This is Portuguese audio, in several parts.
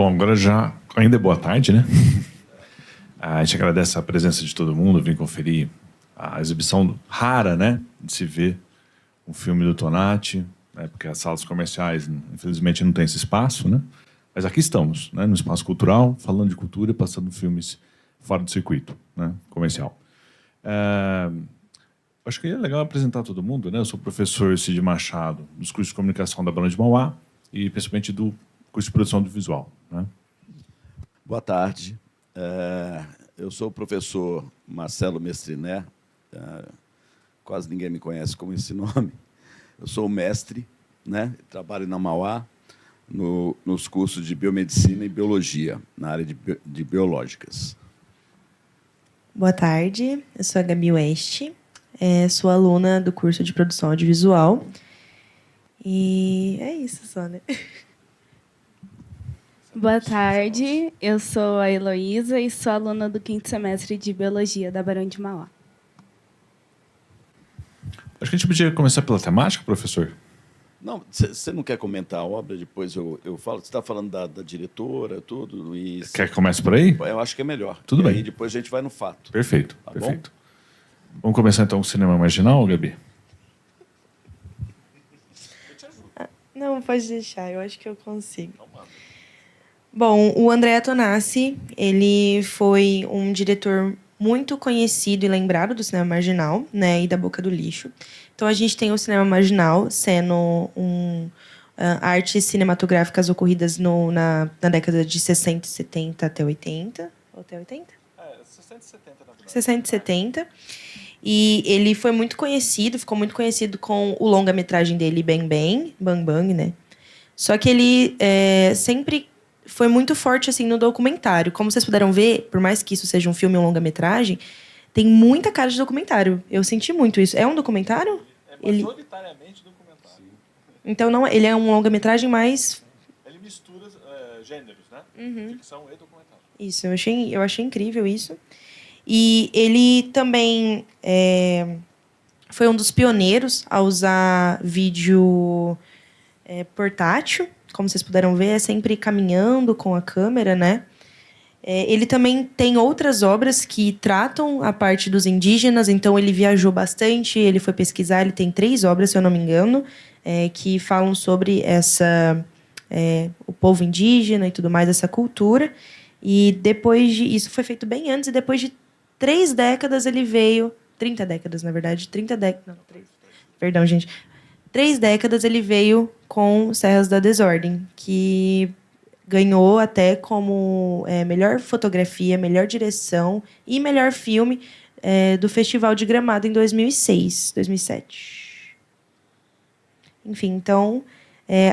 Bom, agora já ainda é boa tarde, né? A gente agradece a presença de todo mundo, vim conferir a exibição rara, né, de se ver um filme do Tonati, né, porque as salas comerciais, infelizmente, não tem esse espaço, né? Mas aqui estamos, né, no espaço cultural, falando de cultura e passando filmes fora do circuito, né, comercial. Acho que é legal apresentar todo mundo, né? Eu sou o professor Cid Machado, dos cursos de comunicação da Barão de Mauá e principalmente do curso de produção audiovisual, né? Boa tarde. Eu sou o professor Marcelo Mestriné. Quase ninguém me conhece com esse nome. Eu sou mestre, né? Trabalho na Mauá, nos cursos de biomedicina e biologia, na área de biológicas. Boa tarde, eu sou a Gabi West, sou aluna do curso de produção audiovisual. E é isso só, né? Boa tarde, eu sou a Heloísa e sou aluna do 5º semestre de Biologia da Barão de Mauá. Acho que a gente podia começar pela temática, professor. Não, você não quer comentar a obra? Depois eu falo. Você está falando da diretora, tudo. E Quer que comece por aí? Eu acho que é melhor. Tudo bem. Aí depois a gente vai no fato. Perfeito, Tá perfeito. Bom? Vamos começar então com o cinema marginal, Gabi? Não, pode deixar, eu acho que eu consigo. Bom, o Andrea Tonassi, ele foi um diretor muito conhecido e lembrado do cinema marginal, né, e da Boca do Lixo. Então, a gente tem o cinema marginal sendo artes cinematográficas ocorridas na década de 60 e 70 até 80. Ou até 80? 60 e 70, na verdade. 60 e 70. E ele foi muito conhecido, ficou muito conhecido com o longa-metragem dele, Bang Bang, Bang Bang, né? Só que ele sempre foi muito forte assim no documentário. Como vocês puderam ver, por mais que isso seja um filme ou um longa-metragem, tem muita cara de documentário. Eu senti muito isso. É um documentário? É majoritariamente documentário. Então, não, ele é um longa-metragem mais... Ele mistura gêneros, né? Uhum. Ficção e documentário. Isso, eu achei incrível isso. E ele também foi um dos pioneiros a usar vídeo portátil. Como vocês puderam ver, é sempre caminhando com a câmera, né? Ele também tem outras obras que tratam a parte dos indígenas, então ele viajou bastante, ele foi pesquisar, ele tem 3 obras, se eu não me engano, que falam sobre o povo indígena e tudo mais, essa cultura. E depois de... Isso foi feito bem antes, e depois de 3 décadas ele veio... 30 décadas, na verdade. 30 décadas... Não, 3. Perdão, gente. 3 décadas ele veio com Serras da Desordem, que ganhou até como melhor fotografia, melhor direção e melhor filme do Festival de Gramado em 2006, 2007. Enfim, então,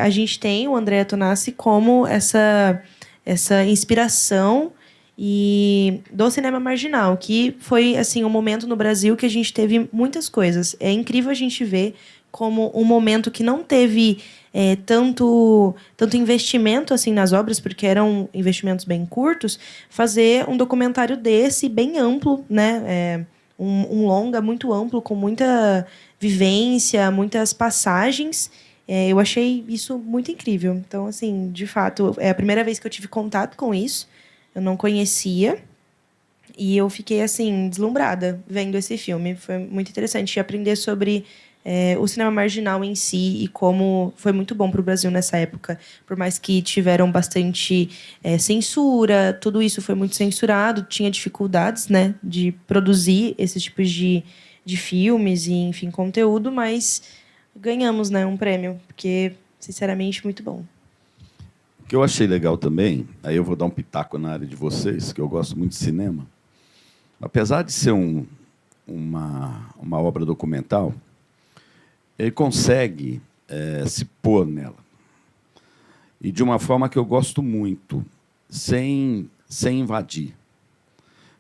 a gente tem o Andrea Tonassi como essa inspiração do cinema marginal, que foi assim um momento no Brasil que a gente teve muitas coisas. É incrível a gente ver como um momento que não teve tanto investimento assim nas obras, porque eram investimentos bem curtos, fazer um documentário desse bem amplo, né? Um longa muito amplo, com muita vivência, muitas passagens. Eu achei isso muito incrível. Então, assim, de fato, é a primeira vez que eu tive contato com isso. Eu não conhecia. E eu fiquei, assim, deslumbrada vendo esse filme. Foi muito interessante aprender sobre o cinema marginal em si e como foi muito bom para o Brasil nessa época. Por mais que tiveram bastante censura, tudo isso foi muito censurado, tinha dificuldades, né, de produzir esses tipos de filmes e, enfim, conteúdo, mas ganhamos, né, um prêmio, porque, sinceramente, muito bom. O que eu achei legal também, aí eu vou dar um pitaco na área de vocês, que eu gosto muito de cinema. Apesar de ser uma obra documental, ele consegue se pôr nela. E de uma forma que eu gosto muito, sem invadir.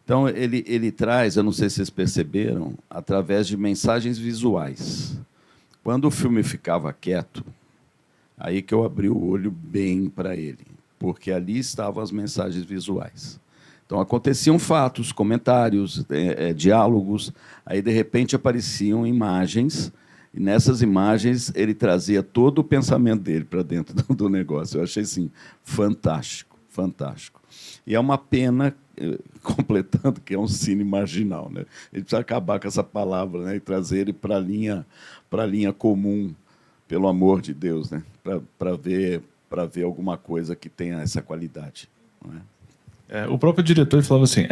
Então, ele traz, eu não sei se vocês perceberam, através de mensagens visuais. Quando o filme ficava quieto, aí que eu abri o olho bem para ele, porque ali estavam as mensagens visuais. Então, aconteciam fatos, comentários, diálogos, aí, de repente, apareciam imagens, e nessas imagens ele trazia todo o pensamento dele para dentro do negócio. Eu achei assim, fantástico, fantástico. E é uma pena, completando, que é um cine marginal, né? Ele precisa acabar com essa palavra, né? E trazer ele para a linha comum, pelo amor de Deus, né? Para ver alguma coisa que tenha essa qualidade. Não é? O próprio diretor falava assim,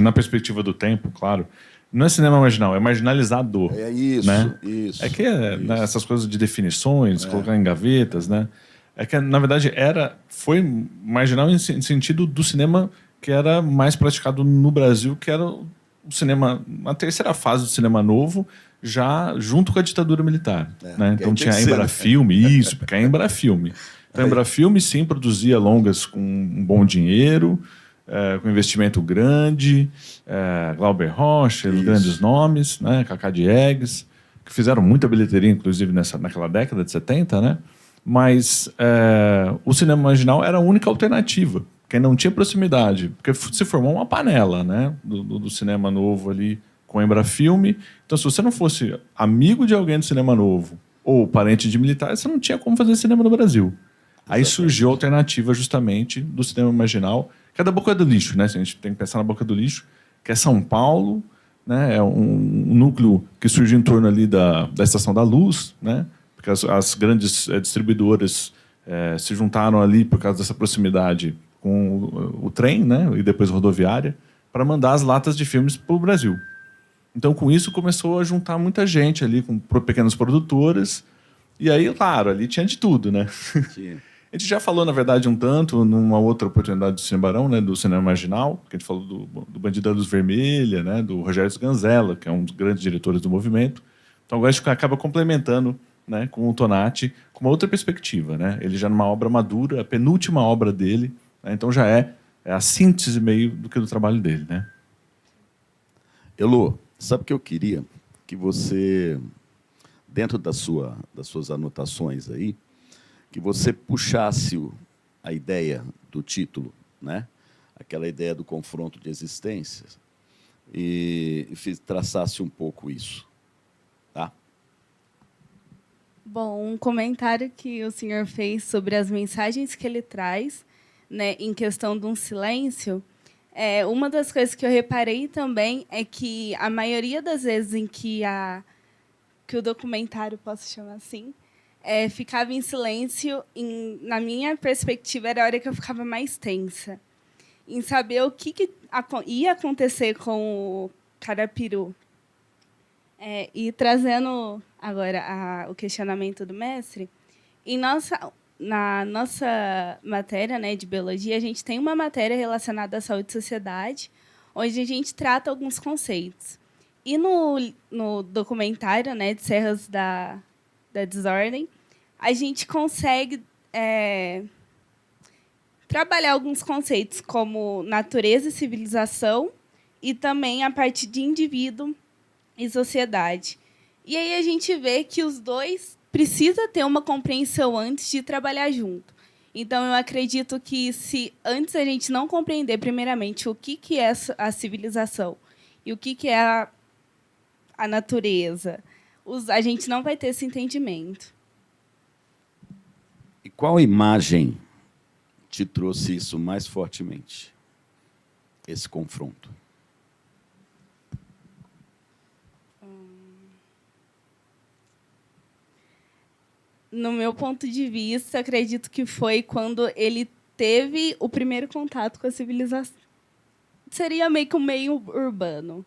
na perspectiva do tempo, claro, não é cinema marginal, é marginalizador. É isso, né? isso. É que isso. Né, essas coisas de definições, colocar em gavetas, né? É que, na verdade, foi marginal em sentido do cinema que era mais praticado no Brasil, que era o cinema, a terceira fase do cinema novo, já junto com a ditadura militar. Né? Então tinha a Embrafilme, isso, porque é a Embrafilme. Então a Embrafilme, sim, produzia longas com um bom dinheiro, com investimento grande, Glauber Rocha, os grandes nomes, né? Cacá Diegues, que fizeram muita bilheteria, inclusive naquela década de 70, né? Mas o cinema marginal era a única alternativa, porque não tinha proximidade, porque se formou uma panela, né? do cinema novo ali com a Embrafilme. Então, se você não fosse amigo de alguém do cinema novo ou parente de militar, você não tinha como fazer cinema no Brasil. Aí surgiu a alternativa justamente do cinema marginal, que é da Boca do Lixo, né? A gente tem que pensar na Boca do Lixo, que é São Paulo, né? É um núcleo que surgiu em torno ali da Estação da Luz, né? Porque as grandes distribuidoras se juntaram ali por causa dessa proximidade com o trem, né? E depois rodoviária, para mandar as latas de filmes para o Brasil. Então, com isso, começou a juntar muita gente ali, com pequenas produtoras. E aí, claro, ali tinha de tudo, né? Sim. A gente já falou, na verdade, um tanto, numa outra oportunidade do Cine Barão, né, do cinema marginal, que a gente falou do Bandido da Luz Vermelha, né, do Rogério Sganzella, que é um dos grandes diretores do movimento. Então, agora a gente acaba complementando, né, com o Tonati, com uma outra perspectiva. Né? Ele já numa obra madura, a penúltima obra dele, né, então já é a síntese meio do trabalho dele. Né? Elô, sabe o que eu queria? Que você, dentro das suas anotações aí, que você puxasse a ideia do título, né? Aquela ideia do confronto de existências, e traçasse um pouco isso. Tá? Bom, um comentário que o senhor fez sobre as mensagens que ele traz, né, em questão de um silêncio, uma das coisas que eu reparei também é que a maioria das vezes em que o documentário, posso chamar assim, ficava em silêncio, na minha perspectiva, era a hora que eu ficava mais tensa, em saber o que ia acontecer com o Carapiru. E trazendo agora o questionamento do mestre, na nossa matéria, né, de biologia, a gente tem uma matéria relacionada à saúde e sociedade, onde a gente trata alguns conceitos. E no documentário, né, de Serras da Desordem, a gente consegue trabalhar alguns conceitos como natureza e civilização, e também a parte de indivíduo e sociedade. E aí a gente vê que os dois precisam ter uma compreensão antes de trabalhar junto. Então, eu acredito que, se antes a gente não compreender, primeiramente, o que é a civilização e o que é a natureza, a gente não vai ter esse entendimento. E qual imagem te trouxe isso mais fortemente? Esse confronto? No meu ponto de vista, acredito que foi quando ele teve o primeiro contato com a civilização. Seria meio que um meio urbano.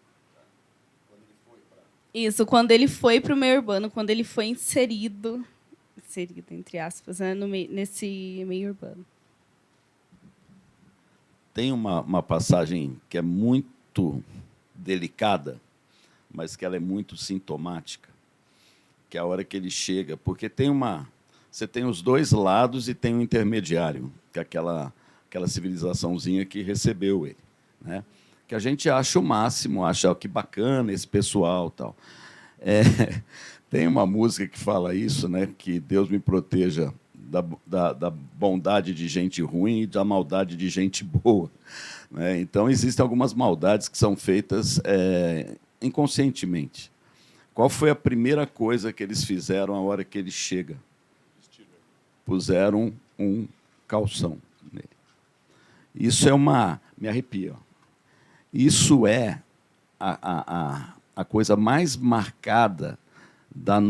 Isso, quando ele foi para o meio urbano, quando ele foi inserido entre aspas, né, nesse meio urbano. Tem uma passagem que é muito delicada, mas que ela é muito sintomática, que é a hora que ele chega, porque você tem os dois lados e tem um intermediário, que é aquela civilizaçãozinha que recebeu ele, né? Que a gente acha o máximo, acha que bacana esse pessoal, tal. Tem uma música que fala isso, né? Que Deus me proteja da bondade de gente ruim e da maldade de gente boa, né? Então, existem algumas maldades que são feitas inconscientemente. Qual foi a primeira coisa que eles fizeram a hora que ele chega? Puseram um calção nele. Isso é uma... Me arrepia. Isso é a coisa mais marcada do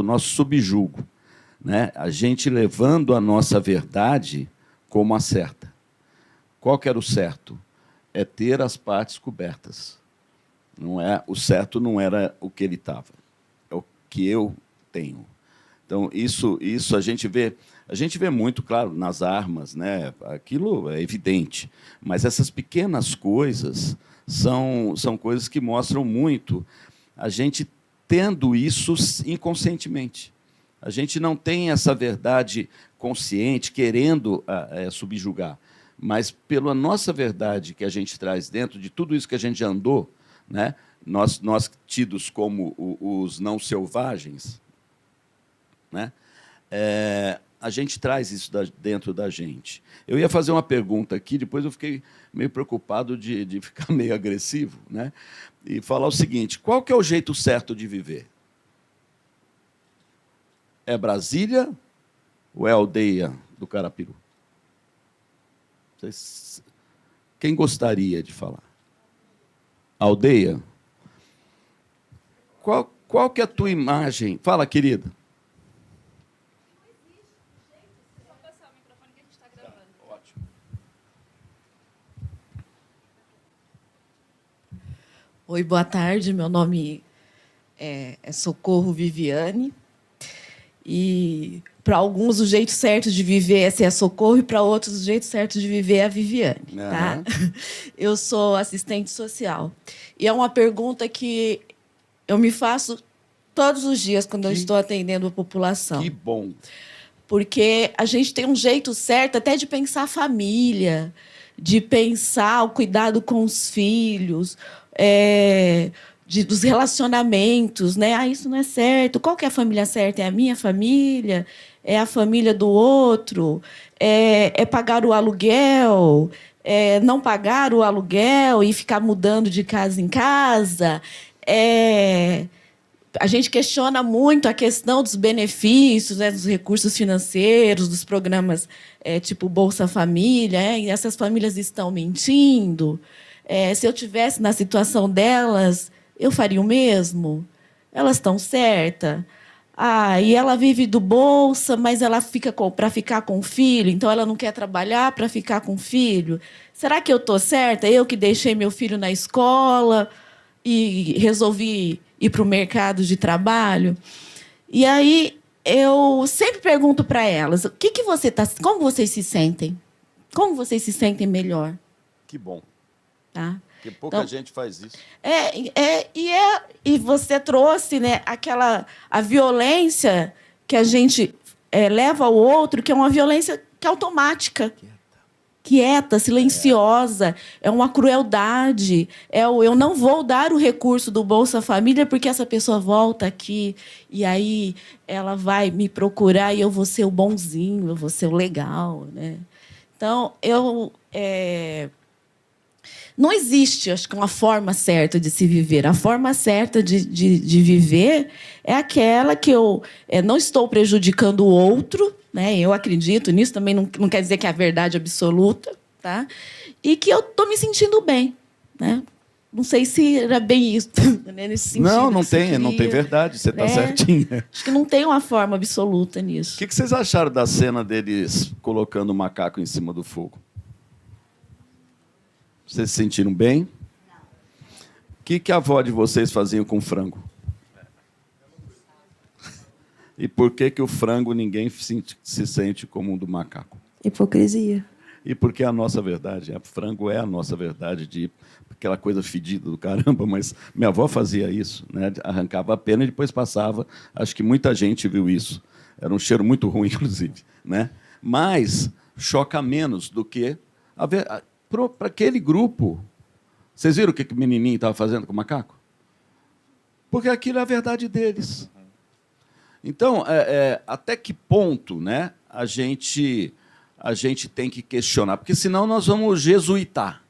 nosso subjugo, né? A gente levando a nossa verdade como a certa. Qual que era o certo? É ter as partes cobertas. Não é, o certo não era o que ele estava, é o que eu tenho. Então, isso a gente vê muito, claro, nas armas, né? Aquilo é evidente, mas essas pequenas coisas são coisas que mostram muito a gente tendo isso inconscientemente. A gente não tem essa verdade consciente, querendo subjugar, mas pela nossa verdade que a gente traz dentro de tudo isso que a gente já andou, né? Nós tidos como os não selvagens, né? A gente traz isso dentro da gente. Eu ia fazer uma pergunta aqui, depois eu fiquei meio preocupado de ficar meio agressivo, né? E falar o seguinte: qual que é o jeito certo de viver? É Brasília ou é a aldeia do Carapiru? Quem gostaria de falar? Aldeia? Qual que é a tua imagem? Fala, querida. Oi, boa tarde. Meu nome é Socorro Viviane. E para alguns o jeito certo de viver é ser a Socorro e para outros o jeito certo de viver é a Viviane. Tá? Eu sou assistente social. E é uma pergunta que eu me faço todos os dias quando eu estou atendendo a população. Que bom. Porque a gente tem um jeito certo até de pensar a família, de pensar o cuidado com os filhos, dos relacionamentos, né? Ah, isso não é certo. Qual que é a família certa? É a minha família? É a família do outro? É pagar o aluguel? É não pagar o aluguel e ficar mudando de casa em casa? A gente questiona muito a questão dos benefícios, né, dos recursos financeiros, dos programas tipo Bolsa Família, e essas famílias estão mentindo. Se eu tivesse na situação delas, eu faria o mesmo? Elas estão certas? E ela vive do Bolsa, mas ela fica para ficar com o filho, então ela não quer trabalhar para ficar com o filho. Será que eu estou certa? Eu que deixei meu filho na escola e resolvi ir para o mercado de trabalho. E aí eu sempre pergunto para elas: como vocês se sentem? Como vocês se sentem melhor? Que bom. Tá? Porque pouca gente faz isso. E você trouxe, né, a violência que a gente leva ao outro, que é uma violência que é automática. Quieta, silenciosa, é uma crueldade. Eu não vou dar o recurso do Bolsa Família porque essa pessoa volta aqui e aí ela vai me procurar e eu vou ser o bonzinho, eu vou ser o legal, né? Então, não existe, acho que, uma forma certa de se viver. A forma certa de viver é aquela que eu não estou prejudicando o outro, né? Eu acredito nisso, também não quer dizer que é a verdade absoluta, tá? E que eu estou me sentindo bem, né? Não sei se era bem isso, né? Nesse sentido. Não tem verdade, você está certinha. Acho que não tem uma forma absoluta nisso. O que vocês acharam da cena deles colocando o macaco em cima do fogo? Vocês se sentiram bem? O que a avó de vocês faziam com frango? E por que o frango ninguém se sente como um do macaco? Hipocrisia. E porque é a nossa verdade. O frango é a nossa verdade, de aquela coisa fedida do caramba, mas minha avó fazia isso, né? Arrancava a pena e depois passava. Acho que muita gente viu isso. Era um cheiro muito ruim, inclusive, né? Mas choca menos do que para aquele grupo. Vocês viram o que o menininho estava fazendo com o macaco? Porque aquilo é a verdade deles. Então, até que ponto, né, a gente tem que questionar? Porque senão nós vamos jesuitar.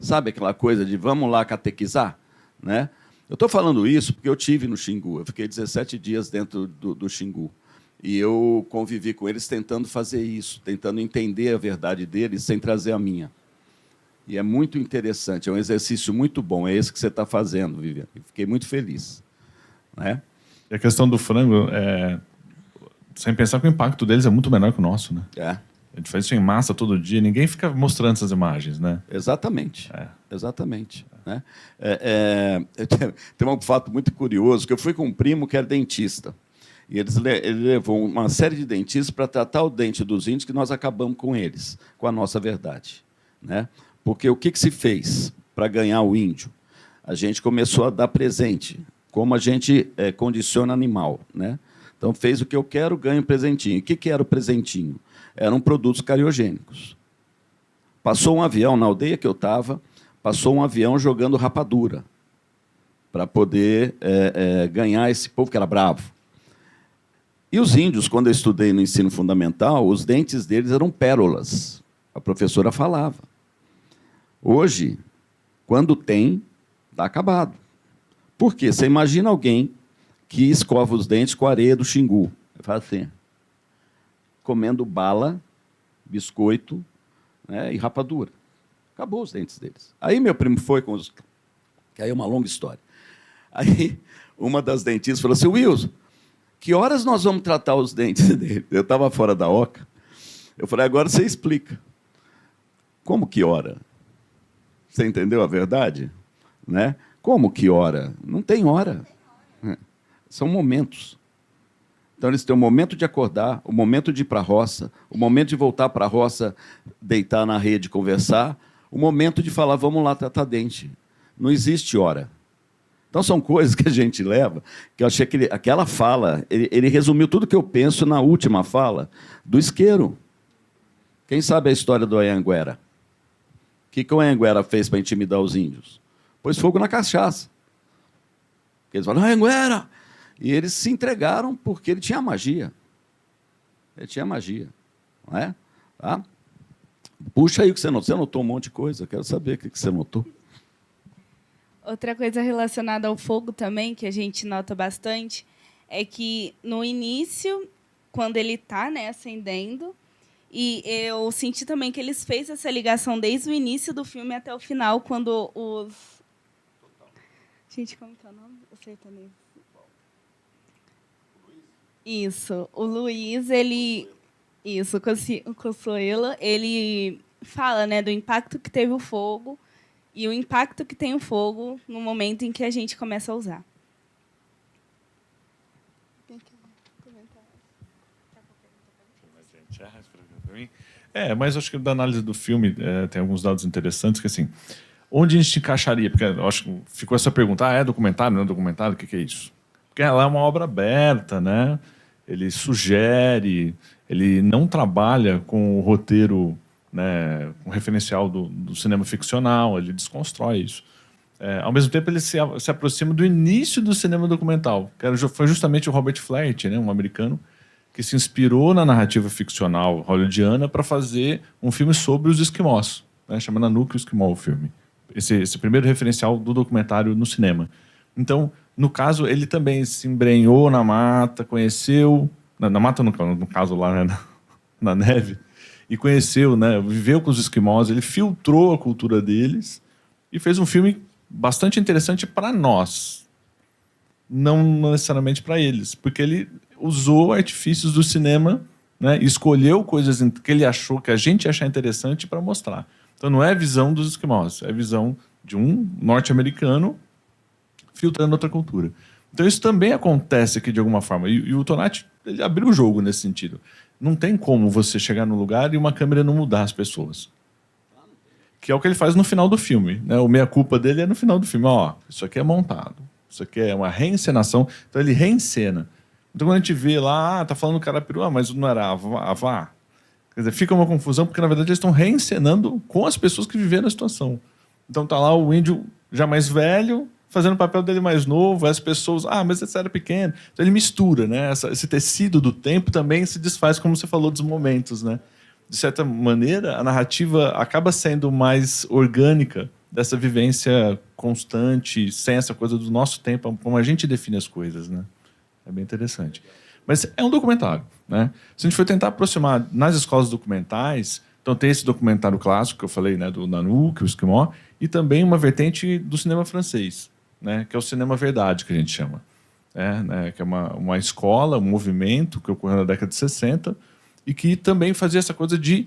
Sabe aquela coisa de vamos lá catequizar? Né? Eu estou falando isso porque eu tive no Xingu. Eu fiquei 17 dias dentro do Xingu. E eu convivi com eles tentando fazer isso, tentando entender a verdade deles sem trazer a minha. E é muito interessante, é um exercício muito bom. É esse que você está fazendo, Viviane. Fiquei muito feliz. Né? E a questão do frango, sem pensar que o impacto deles é muito menor que o nosso, né? A gente faz isso em massa todo dia, ninguém fica mostrando essas imagens, né? Exatamente. Exatamente. Né? Tem um fato muito curioso, que eu fui com um primo que era dentista. E ele levou uma série de dentistas para tratar o dente dos índios, que nós acabamos com eles, com a nossa verdade. Né? Porque o que se fez para ganhar o índio? A gente começou a dar presente, como a gente condiciona animal. Né? Então, fez o que eu quero, ganho um presentinho. O que era o presentinho? Eram produtos cariogênicos. Passou um avião na aldeia que eu estava, passou um avião jogando rapadura para poder ganhar esse povo que era bravo. E os índios, quando eu estudei no ensino fundamental, os dentes deles eram pérolas. A professora falava. Hoje, quando tem, está acabado. Por quê? Você imagina alguém que escova os dentes com areia do Xingu. Faz assim, comendo bala, biscoito, né, e rapadura. Acabou os dentes deles. Aí meu primo foi com os... Que aí é uma longa história. Aí uma das dentistas falou assim, Wilson, que horas nós vamos tratar os dentes dele? Eu estava fora da oca. Eu falei, agora você explica. Como que hora? Você entendeu a verdade? Né? Como que hora? Não tem hora. São momentos. Então, eles têm o momento de acordar, o momento de ir para a roça, o momento de voltar para a roça, deitar na rede, conversar, o momento de falar, vamos lá tratar dente. Não existe hora. Então, são coisas que a gente leva, que eu achei que aquela fala, ele resumiu tudo que eu penso na última fala do isqueiro. Quem sabe a história do Anhanguera? O que o Anhanguera fez para intimidar os índios? Pôs fogo na cachaça. Eles falaram, Anhanguera! E eles se entregaram porque ele tinha magia. Ele tinha magia. Não é? Tá? Puxa aí o que você notou. Você notou um monte de coisa. Eu quero saber o que você notou. Outra coisa relacionada ao fogo também, que a gente nota bastante, é que no início, quando ele está, né, acendendo, e eu senti também que eles fez essa ligação desde o início do filme até o final, quando os... Gente, como que é o nome? Eu sei também. Isso. O Luiz, ele... Isso, o Consuelo, ele fala, né, do impacto que teve o fogo e o impacto que tem o fogo no momento em que a gente começa a usar. Mas acho que da análise do filme tem alguns dados interessantes que, assim, onde a gente encaixaria? Porque eu acho que ficou essa pergunta, é documentário, não é documentário? O que é isso? Porque ela é uma obra aberta, né? Ele sugere, ele não trabalha com o roteiro, né, com o referencial do cinema ficcional, ele desconstrói isso. Ao mesmo tempo, ele se aproxima do início do cinema documental, que foi justamente o Robert Flaherty, né, um americano, que se inspirou na narrativa ficcional hollywoodiana para fazer um filme sobre os esquimós, né, chamado Nanook o Esquimó, o filme. Esse primeiro referencial do documentário no cinema. Então, no caso, ele também se embrenhou na mata, conheceu... Na mata, no caso, lá, né, na neve. E conheceu, né, viveu com os esquimós, ele filtrou a cultura deles e fez um filme bastante interessante para nós. Não necessariamente para eles, porque ele usou artifícios do cinema, né, e escolheu coisas que ele achou, que a gente ia achar interessante para mostrar. Então, não é a visão dos esquimós, é a visão de um norte-americano filtrando outra cultura. Então, isso também acontece aqui de alguma forma. E o Tonati, ele abriu o jogo nesse sentido. Não tem como você chegar no lugar e uma câmera não mudar as pessoas. Que é o que ele faz no final do filme, né? O meia-culpa dele é no final do filme. Ó, isso aqui é montado. Isso aqui é uma reencenação. Então, ele reencena. Então, quando a gente vê lá, tá falando Carapiru, mas não era Avá. Quer dizer, fica uma confusão, porque, na verdade, eles estão reencenando com as pessoas que viveram a situação. Então, tá lá o índio já mais velho, fazendo o papel dele mais novo, as pessoas, mas esse era pequeno. Então ele mistura, né? Esse tecido do tempo também se desfaz, como você falou, dos momentos, né? De certa maneira, a narrativa acaba sendo mais orgânica dessa vivência constante, sem essa coisa do nosso tempo, como a gente define as coisas, né? É bem interessante. Mas é um documentário, né? Se a gente for tentar aproximar nas escolas documentais, então tem esse documentário clássico que eu falei, né, do Nanook, o Esquimó, e também uma vertente do cinema francês, né, que é o cinema verdade, que a gente chama. Né, que é uma escola, um movimento que ocorreu na década de 60 e que também fazia essa coisa de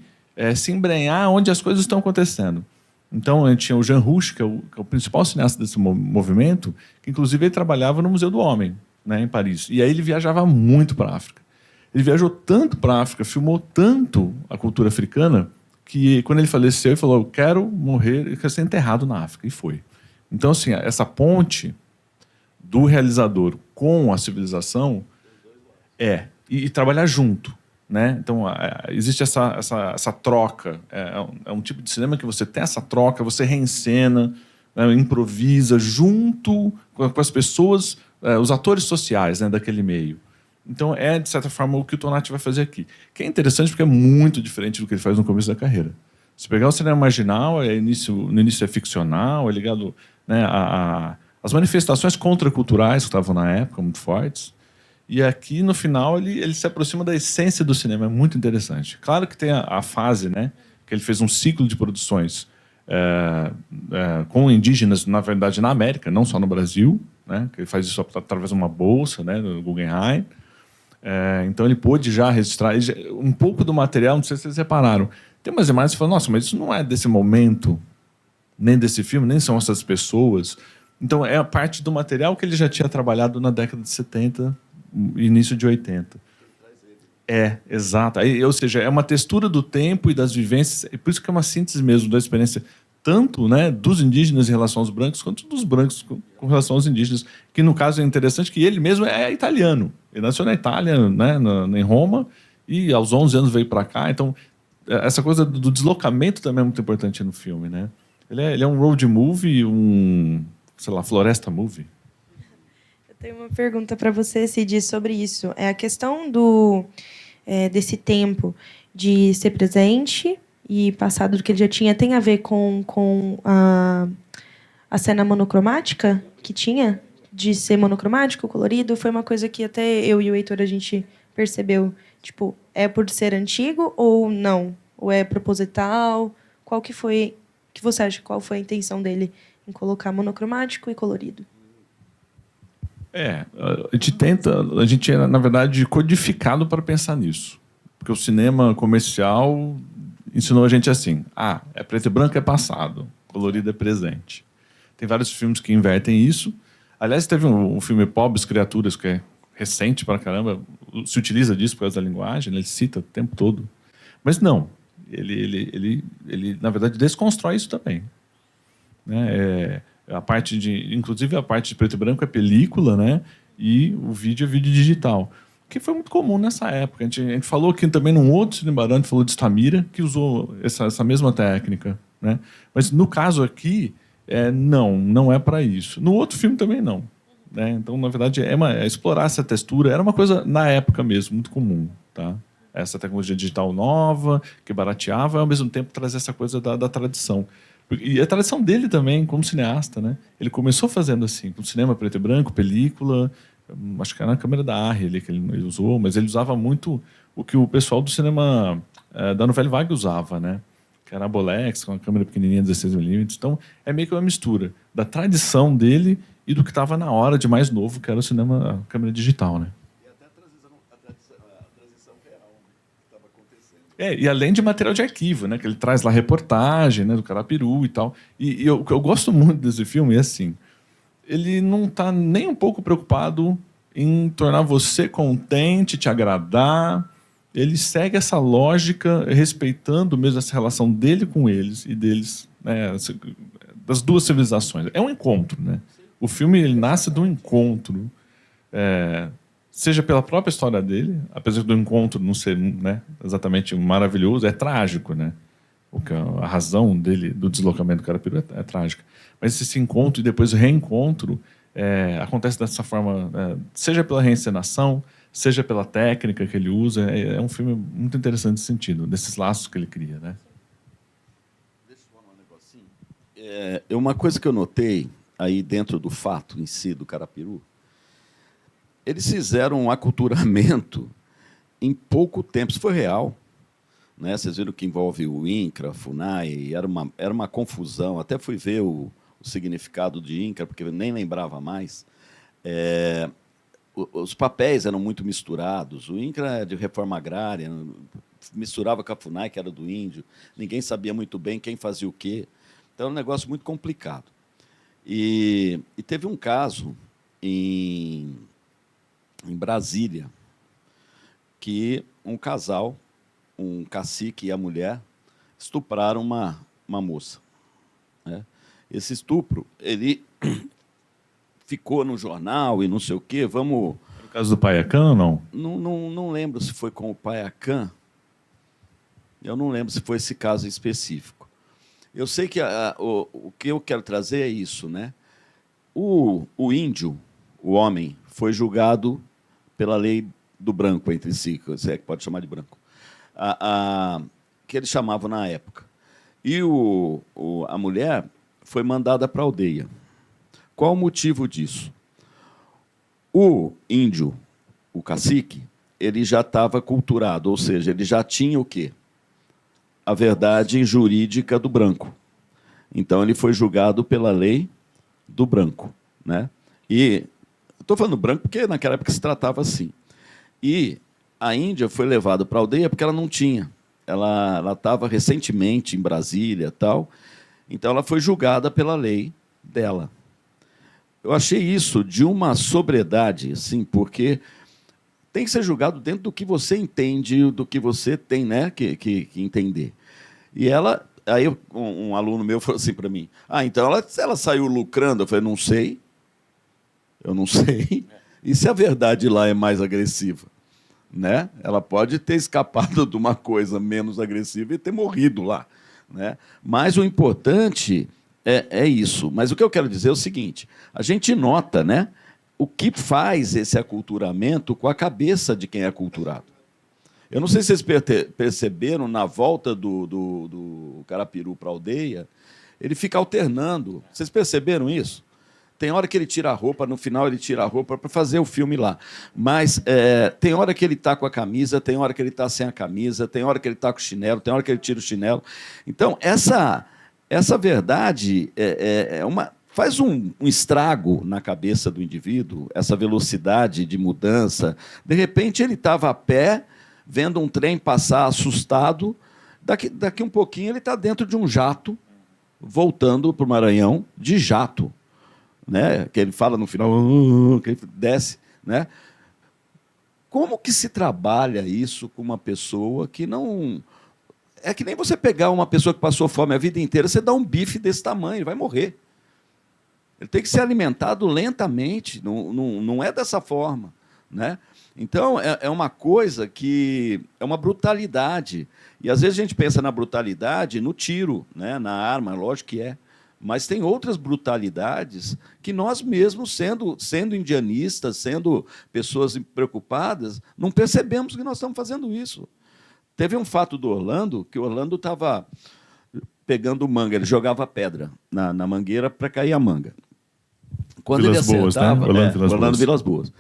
se embrenhar onde as coisas estão acontecendo. Então, a gente tinha o Jean Rouch, que é o principal cineasta desse movimento, que inclusive ele trabalhava no Museu do Homem, né, em Paris. E aí ele viajava muito para a África. Ele viajou tanto para a África, filmou tanto a cultura africana, que quando ele faleceu, ele falou: eu quero morrer, eu quero ser enterrado na África. E foi. Então, assim, essa ponte do realizador com a civilização e trabalhar junto, né? Então existe essa troca, é um tipo de cinema que você tem essa troca, você reencena, né, improvisa junto com as pessoas, os atores sociais, né, daquele meio. Então de certa forma o que o Tonati vai fazer aqui, que é interessante porque é muito diferente do que ele faz no começo da carreira. Se pegar o cinema marginal, no início é ficcional, é ligado, né, as manifestações contraculturais que estavam na época, muito fortes. E aqui, no final, ele se aproxima da essência do cinema. É muito interessante. Claro que tem a fase, né, que ele fez um ciclo de produções com indígenas, na verdade, na América, não só no Brasil, né, que ele faz isso através de uma bolsa, né, do Guggenheim. Então, ele pôde já registrar um pouco do material, não sei se vocês repararam. Tem umas imagens que falam: nossa, mas isso não é desse momento, nem desse filme, nem são essas pessoas. Então, é a parte do material que ele já tinha trabalhado na década de 70, início de 80. Exato. Ou seja, é uma textura do tempo e das vivências. É por isso que é uma síntese mesmo da experiência, tanto, né, dos indígenas em relação aos brancos, quanto dos brancos com relação aos indígenas. Que, no caso, é interessante que ele mesmo é italiano. Ele nasceu na Itália, né, em Roma, e aos 11 anos veio para cá. Então, essa coisa do deslocamento também é muito importante no filme, né? Ele é um road movie, sei lá, floresta movie. Eu tenho uma pergunta para você, Cid, sobre isso. É a questão desse tempo de ser presente e passado do que ele já tinha, tem a ver com a cena monocromática que tinha, de ser monocromático, colorido? Foi uma coisa que até eu e o Heitor a gente percebeu. Tipo, é por ser antigo ou não? Ou é proposital? Que você acha, qual foi a intenção dele em colocar monocromático e colorido? A gente é, na verdade, codificado para pensar nisso. Porque o cinema comercial ensinou a gente assim: é preto e branco, é passado, colorido é presente. Tem vários filmes que invertem isso. Aliás, teve um filme Pobres Criaturas, que é recente pra caramba, se utiliza disso por causa da linguagem, ele cita o tempo todo. Mas não, ele na verdade, desconstrói isso também. Né? Inclusive a parte de preto e branco é película, né? E o vídeo é vídeo digital, que foi muito comum nessa época. A gente falou aqui também num outro Cinebarão, a gente falou de Stamira, que usou essa mesma técnica, né? Mas no caso aqui, não é para isso. No outro filme também não. Né? Então, na verdade, explorar essa textura era uma coisa, na época mesmo, muito comum. Tá? Essa tecnologia digital nova, que barateava, e ao mesmo tempo trazer essa coisa da tradição. E a tradição dele também, como cineasta. Né? Ele começou fazendo assim, com cinema preto e branco, película, acho que era na câmera da Arri ali que ele usou, mas ele usava muito o que o pessoal do cinema da Nouvelle Vague usava, né? Que era a Bolex, com uma câmera pequenininha, 16mm. Então, é meio que uma mistura da tradição dele e do que estava na hora de mais novo, que era o cinema, a câmera digital, né? E até a transição real, né, que estava acontecendo. E além de material de arquivo, né? Que ele traz lá reportagem, né, do Carapiru e tal. E o que eu gosto muito desse filme é assim, ele não está nem um pouco preocupado em tornar você contente, te agradar. Ele segue essa lógica, respeitando mesmo essa relação dele com eles e deles, né, das duas civilizações. É um encontro, né? O filme ele nasce de um encontro, seja pela própria história dele, apesar do encontro não ser, né, exatamente maravilhoso, é trágico, né? A razão dele, do deslocamento do Carapiru é trágica. Mas esse encontro e depois o reencontro acontece dessa forma, seja pela reencenação, seja pela técnica que ele usa. É um filme muito interessante nesse sentido, desses laços que ele cria, né? Deixa eu falar um negocinho. Uma coisa que eu notei aí dentro do fato em si do Carapiru, eles fizeram um aculturamento em pouco tempo. Isso foi real. Né? Vocês viram que envolve o INCRA, a FUNAI, era uma confusão. Até fui ver o significado de INCRA, porque eu nem lembrava mais. Os papéis eram muito misturados. O INCRA é de reforma agrária, misturava com a FUNAI, que era do índio. Ninguém sabia muito bem quem fazia o quê. Então, era um negócio muito complicado. E teve um caso em Brasília, que um casal, um cacique e a mulher, estupraram uma moça. Né? Esse estupro, ele ficou no jornal e não sei o quê. No caso do Paiacan ou não? Não lembro se foi com o Paiacan. Eu não lembro se foi esse caso específico. Eu sei que o que eu quero trazer é isso. Né? O índio, o homem, foi julgado pela lei do branco entre si, se é que pode chamar de branco, que eles chamavam na época. E a mulher foi mandada para a aldeia. Qual o motivo disso? O índio, o cacique, ele já estava culturado, ou seja, ele já tinha o quê? A verdade jurídica do branco. Então, ele foi julgado pela lei do branco. Né? E estou falando branco porque naquela época se tratava assim. E a Índia foi levada para a aldeia porque ela não tinha. Ela estava recentemente em Brasília e tal. Então, ela foi julgada pela lei dela. Eu achei isso de uma sobriedade, assim, porque tem que ser julgado dentro do que você entende, do que você tem, né, que entender. E aí um aluno meu falou assim para mim, então ela saiu lucrando? Eu falei, não sei. Eu não sei. E se a verdade lá é mais agressiva? Né? Ela pode ter escapado de uma coisa menos agressiva e ter morrido lá. Né? Mas o importante é isso. Mas o que eu quero dizer é o seguinte, a gente nota, né, o que faz esse aculturamento com a cabeça de quem é aculturado. Eu não sei se vocês perceberam, na volta do Carapiru para a aldeia, ele fica alternando. Vocês perceberam isso? Tem hora que ele tira a roupa, no final ele tira a roupa para fazer o filme lá. Mas tem hora que ele está com a camisa, tem hora que ele está sem a camisa, tem hora que ele está com o chinelo, tem hora que ele tira o chinelo. Então, essa verdade faz um estrago na cabeça do indivíduo, essa velocidade de mudança. De repente, ele estava a pé, vendo um trem passar assustado. Daqui um pouquinho, ele está dentro de um jato, voltando para o Maranhão de jato. Né? Que ele fala no final, que ele desce. Né? Como que se trabalha isso com uma pessoa que não... É que nem você pegar uma pessoa que passou fome a vida inteira, você dá um bife desse tamanho, ele vai morrer. Ele tem que ser alimentado lentamente, não é dessa forma. Né? Então, é uma coisa que é uma brutalidade. E, às vezes, a gente pensa na brutalidade no tiro, né? Na arma, lógico que é. Mas tem outras brutalidades que nós mesmos, sendo indianistas, sendo pessoas preocupadas, não percebemos que nós estamos fazendo isso. Teve um fato do Orlando, que o Orlando estava pegando manga, ele jogava pedra na mangueira para cair a manga. Quando Vilas ele acertava, Boas, né? Orlando Vilas Boas.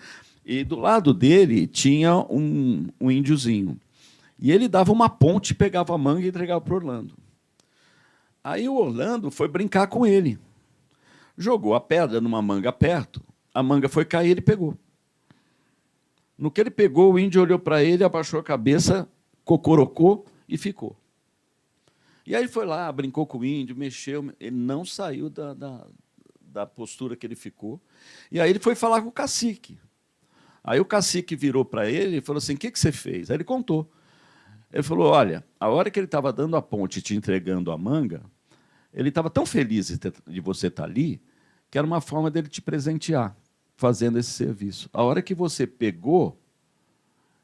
E do lado dele tinha um índiozinho. E ele dava uma ponte, pegava a manga e entregava para o Orlando. Aí o Orlando foi brincar com ele. Jogou a pedra numa manga perto, a manga foi cair, ele pegou. No que ele pegou, o índio olhou para ele, abaixou a cabeça, cocorocou e ficou. E aí ele foi lá, brincou com o índio, mexeu, ele não saiu da postura que ele ficou. E aí ele foi falar com o cacique. Aí o cacique virou para ele e falou assim, o que você fez? Aí ele contou. Ele falou, olha, a hora que ele estava dando a ponte e te entregando a manga, ele estava tão feliz de você estar ali, que era uma forma dele te presentear, fazendo esse serviço. A hora que você pegou,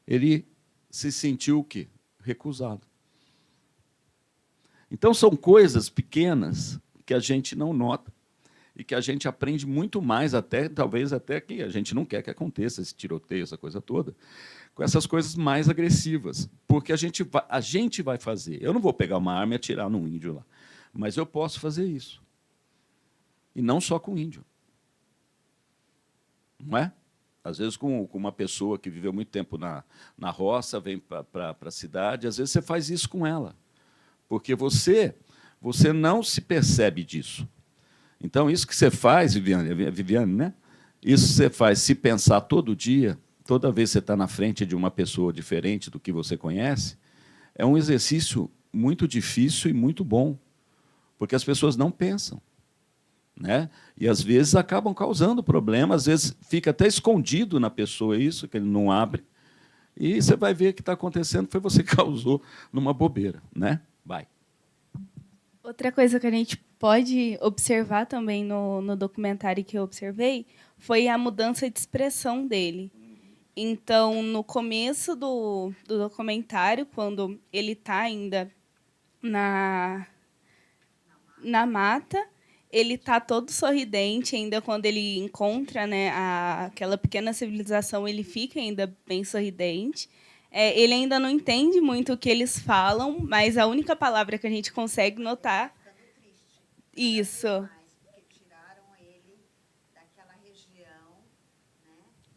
ele se sentiu o quê? Recusado. Então, são coisas pequenas que a gente não nota e que a gente aprende muito mais, talvez até que a gente não quer que aconteça, esse tiroteio, essa coisa toda, com essas coisas mais agressivas, porque a gente vai fazer. Eu não vou pegar uma arma e atirar num índio lá, mas eu posso fazer isso. E não só com índio. Não é? Às vezes, com uma pessoa que viveu muito tempo na roça, vem para a cidade, às vezes você faz isso com ela, porque você não se percebe disso. Então, isso que você faz, Viviane, né? Isso você faz se pensar todo dia, toda vez que você está na frente de uma pessoa diferente do que você conhece, é um exercício muito difícil e muito bom, porque as pessoas não pensam, né? E, às vezes, acabam causando problemas, às vezes fica até escondido na pessoa isso, que ele não abre, e você vai ver o que está acontecendo, foi você que causou numa bobeira, né? Vai. Outra coisa que a gente pode observar também no documentário que eu observei foi a mudança de expressão dele. Então, no começo do documentário, quando ele está ainda na mata, ele está todo sorridente, ainda quando ele encontra, né, aquela pequena civilização, ele fica ainda bem sorridente. Ele ainda não entende muito o que eles falam, mas a única palavra que a gente consegue notar... Isso. Porque tiraram ele daquela região, né?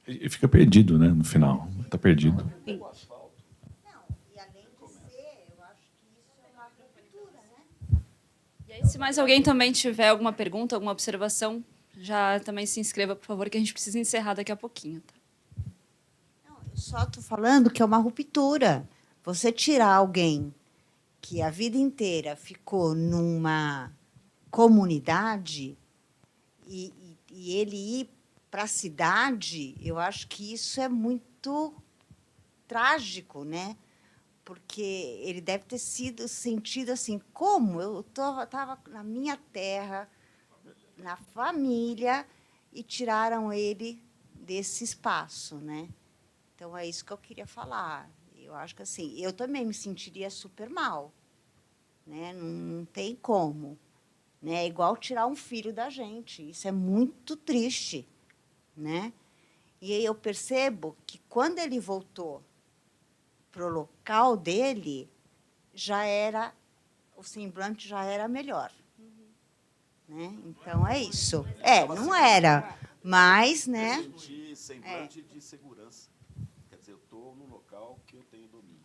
Ele fica perdido, né, no final. Está perdido. Não, e além de ser, eu acho que isso é uma ruptura, né? E aí, se mais alguém também tiver alguma pergunta, alguma observação, já também se inscreva, por favor, que a gente precisa encerrar daqui a pouquinho. Tá? Não, eu só estou falando que é uma ruptura. Você tirar alguém que a vida inteira ficou numa comunidade e ele ir para a cidade, eu acho que isso é muito trágico, né? Porque ele deve ter sido sentido assim, como eu estava na minha terra, na família, e tiraram ele desse espaço, né? Então é isso que eu queria falar. Eu acho que assim, eu também me sentiria super mal, né? Não tem como. Né? É igual tirar um filho da gente. Isso é muito triste, né? E aí eu percebo que, quando ele voltou para o local dele, o semblante já era melhor. Né? Então, é isso. Não era, mas... né? Semblante de segurança. Quer dizer, eu estou num local que eu tenho domínio.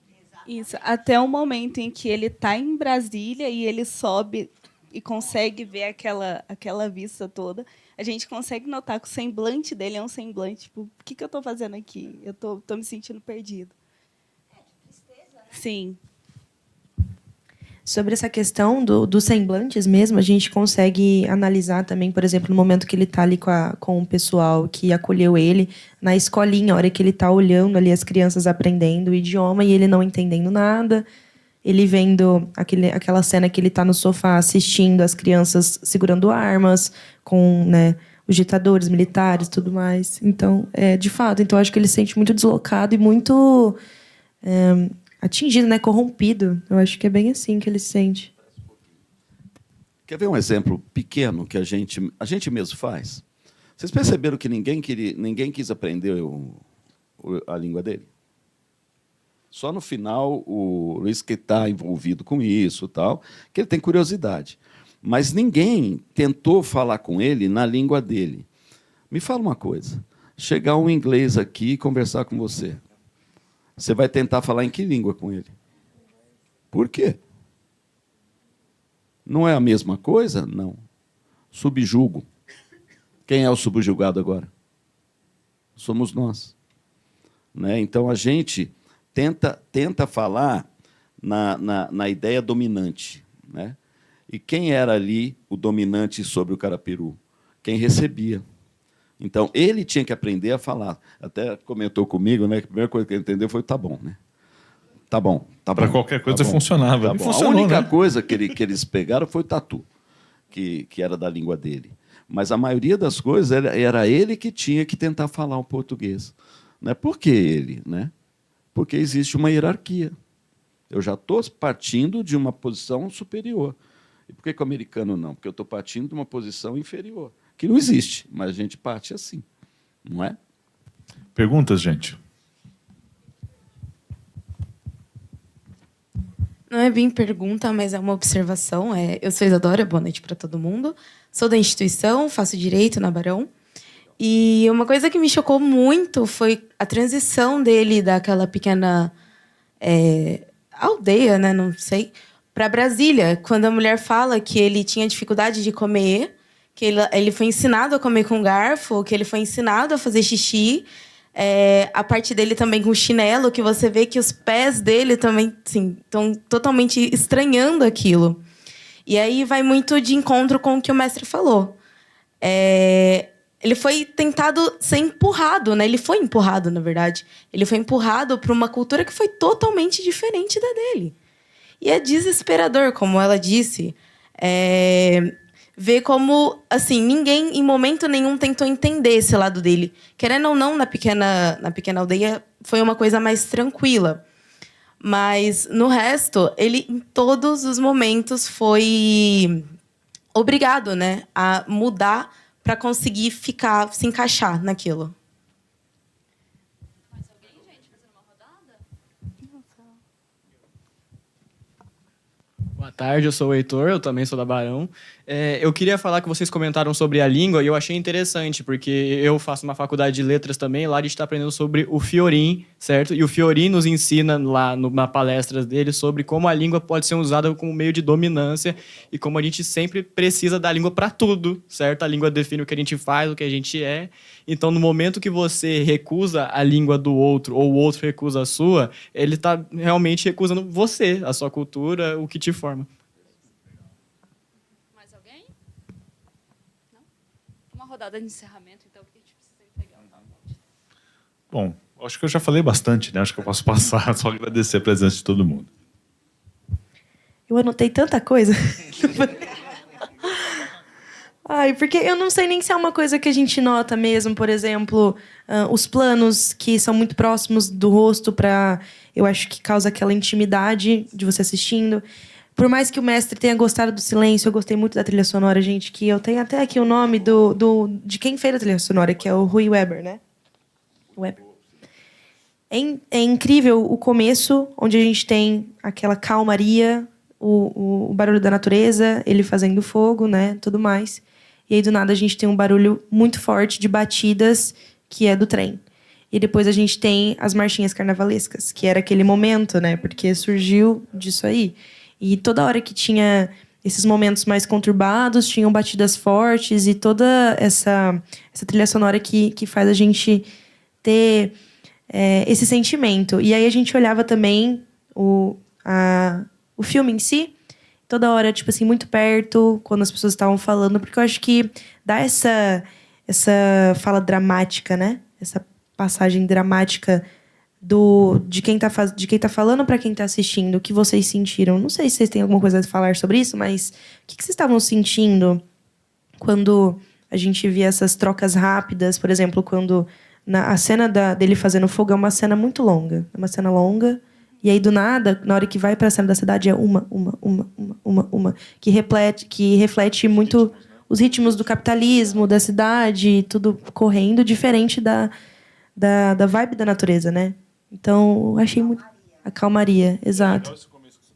Isso, até o momento em que ele está em Brasília e ele sobe e consegue ver aquela vista toda, a gente consegue notar que o semblante dele é um semblante, tipo, o que eu estou fazendo aqui? Eu tô me sentindo perdido. De tristeza, né? Sim. Sobre essa questão dos semblantes mesmo, a gente consegue analisar também, por exemplo, no momento que ele está ali com o pessoal que acolheu ele, na escolinha, a hora que ele está olhando ali as crianças aprendendo o idioma e ele não entendendo nada, ele vendo aquela cena que ele está no sofá assistindo as crianças segurando armas, com, né, os ditadores militares e tudo mais. Então, de fato, então, acho que ele se sente muito deslocado e muito atingido, né, corrompido. Eu acho que é bem assim que ele se sente. Quer ver um exemplo pequeno que a gente mesmo faz? Vocês perceberam que ninguém quis aprender a língua dele? Só no final, o Luiz, que está envolvido com isso, tal, que ele tem curiosidade. Mas ninguém tentou falar com ele na língua dele. Me fala uma coisa. Chegar um inglês aqui e conversar com você. Você vai tentar falar em que língua com ele? Por quê? Não é a mesma coisa? Não. Subjugo. Quem é o subjugado agora? Somos nós. Né? Então, a gente tenta falar na ideia dominante. Né? E quem era ali o dominante sobre o Carapiru? Quem recebia. Então, ele tinha que aprender a falar. Até comentou comigo, né, que a primeira coisa que ele entendeu foi tá bom, né? Tá bom. Para qualquer coisa funcionava. Tá bom. Funcionou, a única né? coisa que eles pegaram foi o tatu, que era da língua dele. Mas a maioria das coisas era ele que tinha que tentar falar o português. Né? Por que ele? Né? Porque existe uma hierarquia. Eu já estou partindo de uma posição superior. E por que o americano não? Porque eu estou partindo de uma posição inferior, que não existe, mas a gente parte assim, não é? Perguntas, gente? Não é bem pergunta, mas é uma observação. Eu sou Isadora, boa noite para todo mundo. Sou da instituição, faço direito na Barão. E uma coisa que me chocou muito foi a transição dele daquela pequena aldeia, né? Não sei, para Brasília, quando a mulher fala que ele tinha dificuldade de comer, que ele foi ensinado a comer com garfo, que ele foi ensinado a fazer xixi. A parte dele também com chinelo, que você vê que os pés dele também estão totalmente estranhando aquilo. E aí vai muito de encontro com o que o mestre falou. Ele foi tentado ser empurrado, né? Ele foi empurrado, na verdade. Ele foi empurrado para uma cultura que foi totalmente diferente da dele. E é desesperador, como ela disse, ver como, assim, ninguém, em momento nenhum, tentou entender esse lado dele. Querendo ou não, na pequena aldeia, foi uma coisa mais tranquila. Mas, no resto, ele, em todos os momentos, foi obrigado, né, a mudar para conseguir se encaixar naquilo. Mais alguém, gente, fazendo uma rodada? Boa tarde, eu sou o Heitor, eu também sou da Barão. Eu queria falar que vocês comentaram sobre a língua e eu achei interessante, porque eu faço uma faculdade de letras também, lá a gente está aprendendo sobre o Fiorin, certo? E o Fiorin nos ensina lá na palestra dele sobre como a língua pode ser usada como meio de dominância e como a gente sempre precisa da língua para tudo, certo? A língua define o que a gente faz, o que a gente é. Então, no momento que você recusa a língua do outro ou o outro recusa a sua, ele está realmente recusando você, a sua cultura, o que te forma. Mais alguém? Não? Uma rodada de encerramento, então, porque a gente precisa entregar o download. Bom, acho que eu já falei bastante, né? Acho que eu posso passar, só agradecer a presença de todo mundo. Eu anotei tanta coisa. Ai, porque eu não sei nem se é uma coisa que a gente nota mesmo, por exemplo, os planos que são muito próximos do rosto eu acho que causa aquela intimidade de você assistindo. Por mais que o mestre tenha gostado do silêncio, eu gostei muito da trilha sonora, gente, que eu tenho até aqui o nome de quem fez a trilha sonora, que é o Rui Weber, né? Weber. É incrível o começo, onde a gente tem aquela calmaria, o barulho da natureza, ele fazendo fogo, né? Tudo mais. E aí, do nada, a gente tem um barulho muito forte de batidas, que é do trem. E depois a gente tem as marchinhas carnavalescas, que era aquele momento, né? Porque surgiu disso aí. E toda hora que tinha esses momentos mais conturbados, tinham batidas fortes e toda essa trilha sonora que faz a gente ter esse sentimento. E aí a gente olhava também o filme em si, toda hora, tipo assim, muito perto, quando as pessoas estavam falando, porque eu acho que dá essa fala dramática, né? Essa passagem dramática de quem tá falando para quem tá assistindo, o que vocês sentiram. Não sei se vocês têm alguma coisa a falar sobre isso, mas o que vocês estavam sentindo quando a gente via essas trocas rápidas? Por exemplo, quando a cena dele fazendo fogo é uma cena muito longa. É uma cena longa. E aí, do nada, na hora que vai para a cena da cidade, é uma, que reflete muito os ritmos do capitalismo, da cidade, tudo correndo, diferente da vibe da natureza, né? Então, eu achei muito... A calmaria, exato. Esse começo que você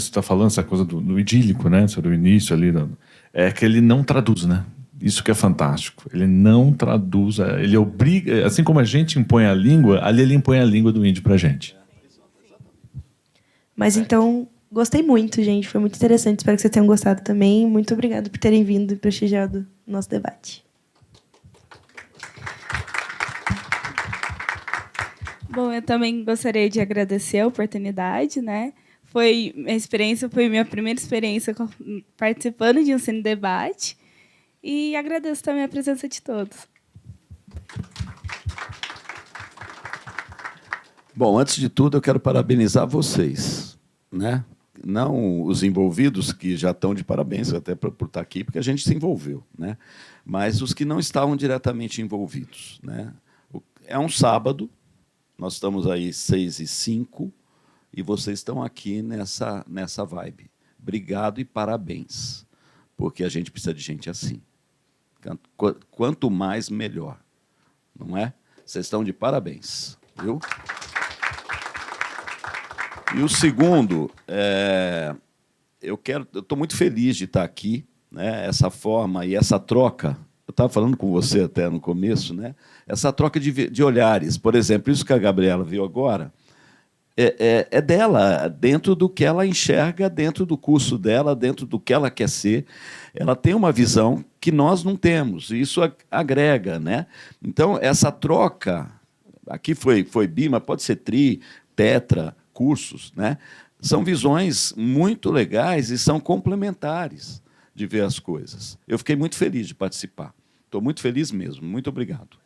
está falando, essa coisa do idílico, né? Sobre o início ali, é que ele não traduz, né? Isso que é fantástico. Ele não traduz, ele obriga, assim como a gente impõe a língua, ali ele impõe a língua do índio pra gente. Mas então, gostei muito, gente. Foi muito interessante. Espero que vocês tenham gostado também. Muito obrigada por terem vindo e prestigiado o nosso debate. Bom, eu também gostaria de agradecer a oportunidade, né? Foi minha primeira experiência participando de um Cine Debate. E agradeço também a presença de todos. Bom, antes de tudo, eu quero parabenizar vocês, né? Não os envolvidos, que já estão de parabéns até por estar aqui, porque a gente se envolveu, né? Mas os que não estavam diretamente envolvidos, né? É um sábado, nós estamos aí 6h05, e vocês estão aqui nessa vibe. Obrigado e parabéns, porque a gente precisa de gente assim. Quanto mais, melhor. Não é? Vocês estão de parabéns. Viu? E o segundo, eu estou muito feliz de estar aqui, né? Essa forma e essa troca eu estava falando com você até no começo, né? Essa troca de olhares. Por exemplo, isso que a Gabriela viu agora é dela, dentro do que ela enxerga, dentro do curso dela, dentro do que ela quer ser. Ela tem uma visão que nós não temos, e isso agrega, né? Então, essa troca, aqui foi bi, mas pode ser tri, tetra, cursos, né? São visões muito legais e são complementares de ver as coisas. Eu fiquei muito feliz de participar. Estou muito feliz mesmo. Muito obrigado.